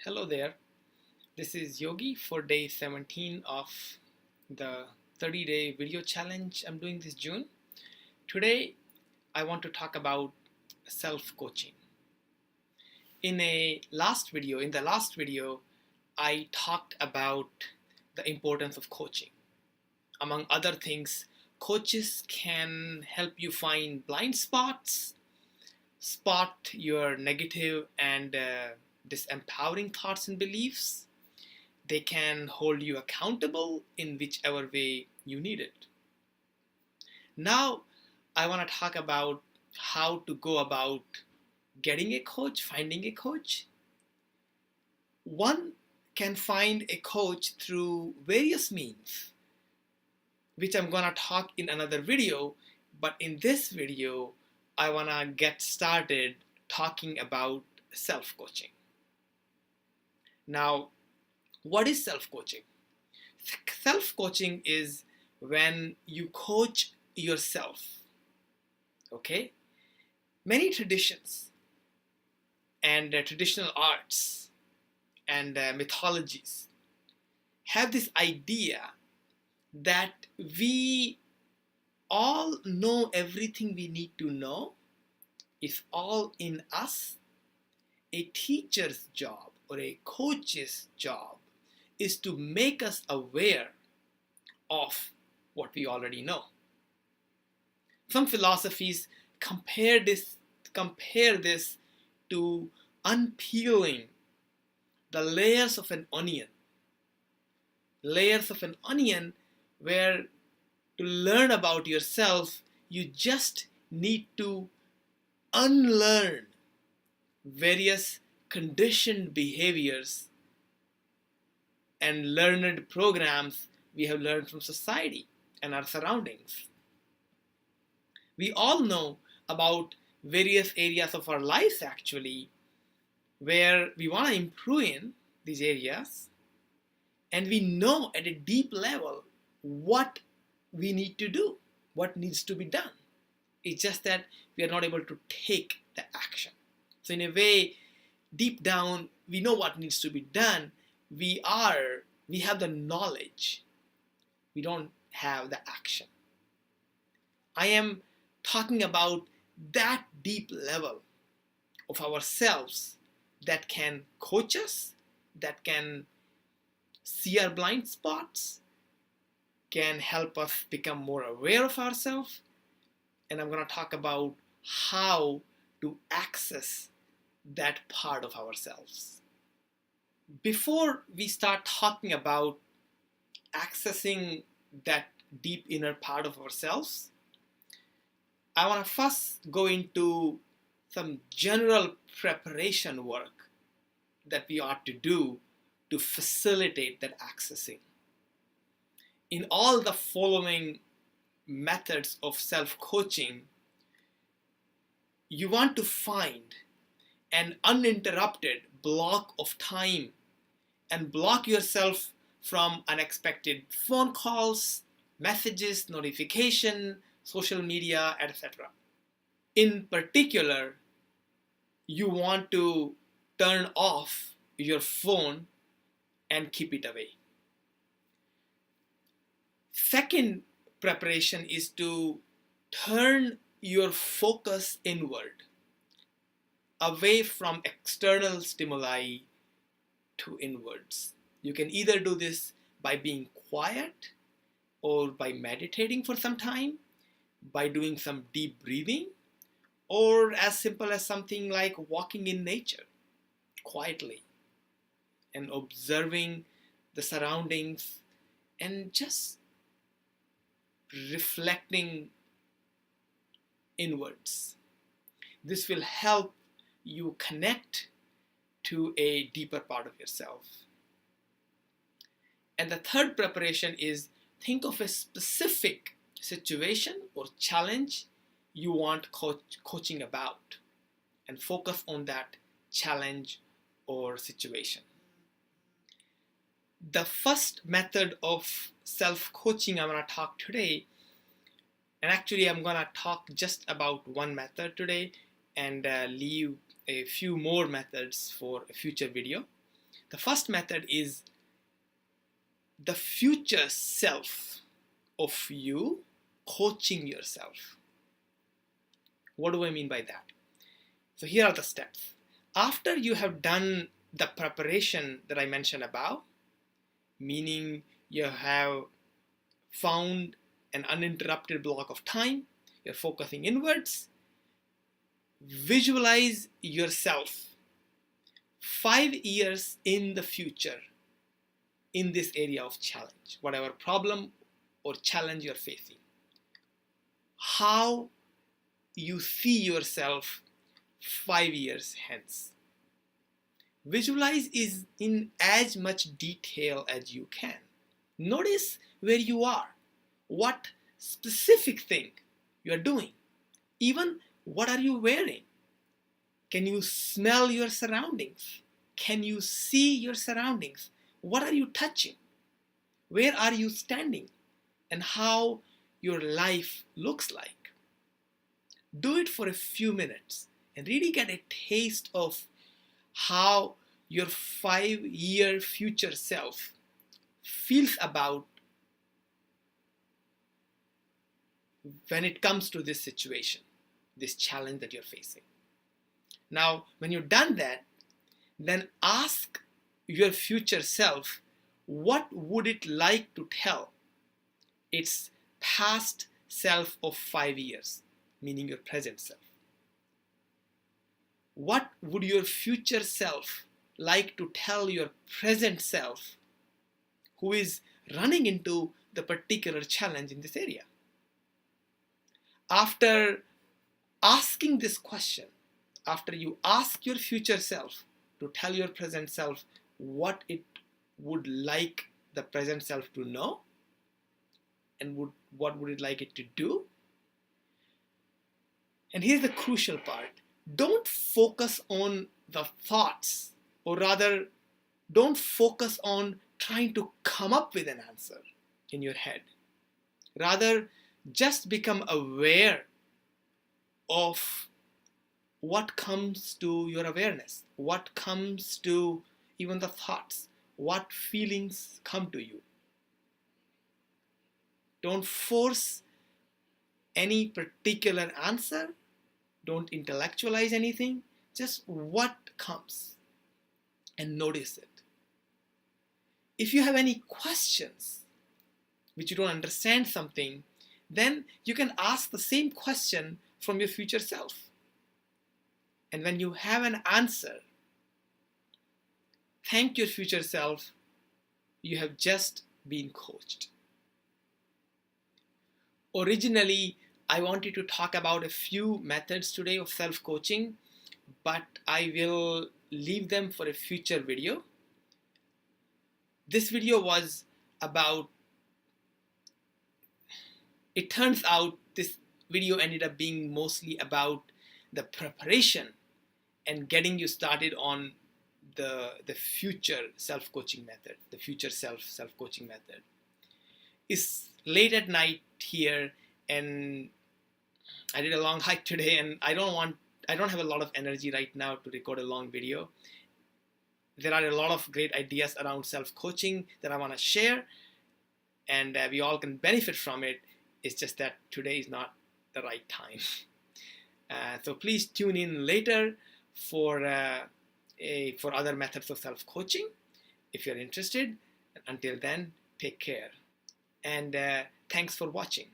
Hello there, this is Yogi for day 17 of the 30-day video challenge I'm doing this June. Today, I want to talk about self-coaching. In the last video, I talked about the importance of coaching. Among other things, coaches can help you find blind spots, spot your negative and disempowering thoughts and beliefs. They can hold you accountable in whichever way you need it. Now, I want to talk about how to go about getting a coach, finding a coach. One can find a coach through various means, which I'm going to talk in another video. But in this video, I want to get started talking about self-coaching. Now, what is self-coaching? Self-coaching is when you coach yourself. Okay? Many traditions and traditional arts and mythologies have this idea that we all know everything we need to know. It's all in us. A teacher's job or a coach's job is to make us aware of what we already know. Some philosophies compare this to unpeeling the layers of an onion. Layers of an onion where to learn about yourself, you just need to unlearn various conditioned behaviors and learned programs we have learned from society and our surroundings. We all know about various areas of our lives actually where we want to improve in these areas, and we know at a deep level what we need to do, what needs to be done. It's just that we are not able to take the action. So in a way, deep down, we know what needs to be done. We have the knowledge. We don't have the action. I am talking about that deep level of ourselves that can coach us, that can see our blind spots, can help us become more aware of ourselves. And I'm going to talk about how to access that part of ourselves. Before we start talking about accessing that deep inner part of ourselves, I want to first go into some general preparation work that we ought to do to facilitate that accessing. In all the following methods of self-coaching, you want to find an uninterrupted block of time and block yourself from unexpected phone calls, messages, notification, social media, etc. In particular, you want to turn off your phone and keep it away. Second preparation is to turn your focus inward, away from external stimuli to inwards. You can either do this by being quiet or by meditating for some time, by doing some deep breathing, or as simple as something like walking in nature quietly and observing the surroundings and just reflecting inwards. This will help you connect to a deeper part of yourself. And the third preparation is think of a specific situation or challenge you want coaching about and focus on that challenge or situation. The first method of self-coaching I'm going to talk today, and actually I'm going to talk just about one method today and leave a few more methods for a future video. The first method is the future self of you coaching yourself. What do I mean by that? So here are the steps. After you have done the preparation that I mentioned above, meaning you have found an uninterrupted block of time, you're focusing inwards, visualize yourself 5 years in the future in this area of challenge, whatever problem or challenge you're facing. How you see yourself 5 years hence. Visualize is in as much detail as you can. Notice where you are, what specific thing you are doing, even what are you wearing. Can you smell your surroundings? Can you see your surroundings? What are you touching? Where are you standing? And how your life looks like. Do it for a few minutes and really get a taste of how your 5-year future self feels about when it comes to this situation, this challenge that you're facing. Now, when you've done that, then ask your future self, what would it like to tell its past self of 5 years, meaning your present self? What would your future self like to tell your present self who is running into the particular challenge in this area? After asking this question, after you ask your future self to tell your present self what it would like the present self to know and what would it like it to do, and here's the crucial part, don't focus on the thoughts, or rather don't focus on trying to come up with an answer in your head. Rather, just become aware of what comes to your awareness, what comes to even the thoughts, what feelings come to you. Don't force any particular answer, don't intellectualize anything, just what comes and notice it. If you have any questions which you don't understand something, then you can ask the same question from your future self. And when you have an answer, thank your future self, you have just been coached. Originally, I wanted to talk about a few methods today of self-coaching, but I will leave them for a future video. This video was about, it turns out this video ended up being mostly about the preparation and getting you started on the future self-coaching method, the future self-coaching method. It's late at night here and I did a long hike today and I don't have a lot of energy right now to record a long video. There are a lot of great ideas around self-coaching that I want to share, and we all can benefit from it. It's just that today is not the right time. So please tune in later for other methods of self-coaching if you're interested. Until then, take care. And thanks for watching.